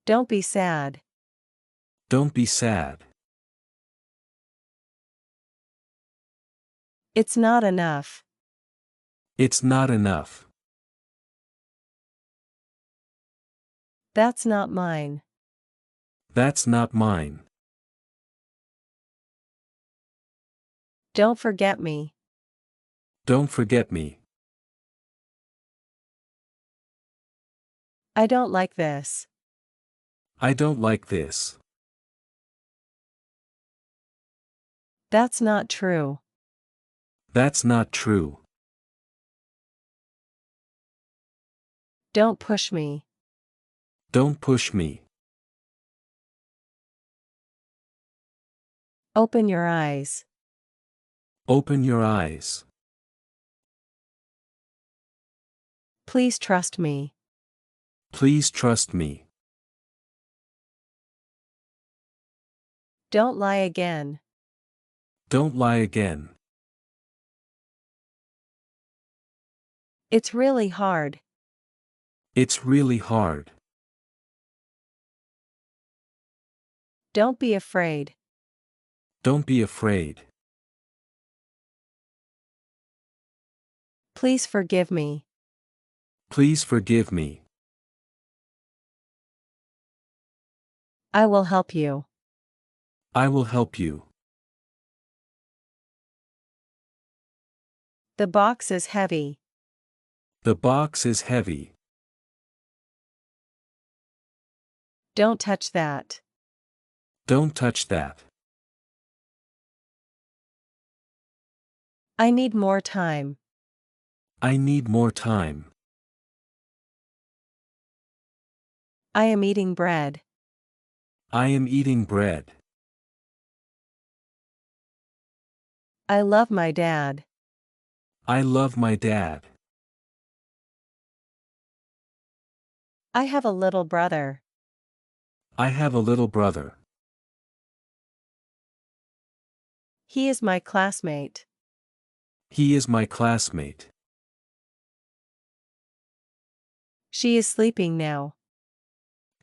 Don't be sad. Don't be sad. It's not enough. It's not enough. That's not mine. That's not mine. Don't forget me. Don't forget me. I don't like this. I don't like this. That's not true. That's not true. Don't push me. Don't push me. Open your eyes. Open your eyes. Please trust me. Please trust me. Don't lie again. Don't lie again. It's really hard. It's really hard. Don't be afraid. Don't be afraid. Please forgive me. Please forgive me. I will help you. I will help you. The box is heavy. The box is heavy. Don't touch that. Don't touch that. I need more time. I need more time. I am eating bread. I am eating bread. I love my dad. I love my dad. I have a little brother. I have a little brother. He is my classmate. He is my classmate. She is sleeping now.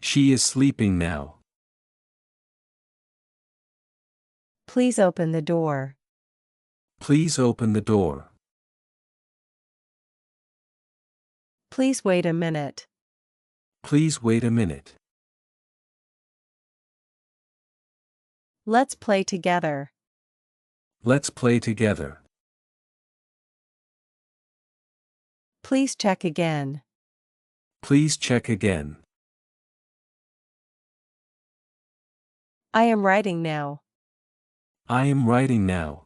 She is sleeping now. Please open the door. Please open the door. Please wait a minute. Please wait a minute. Let's play together. Let's play together. Please check again. Please check again. I am writing now. I am writing now.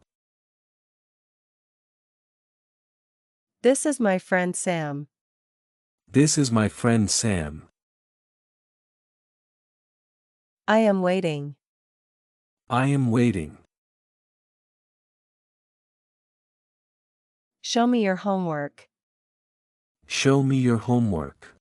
This is my friend Sam. This is my friend Sam. I am waiting. I am waiting. Show me your homework. Show me your homework.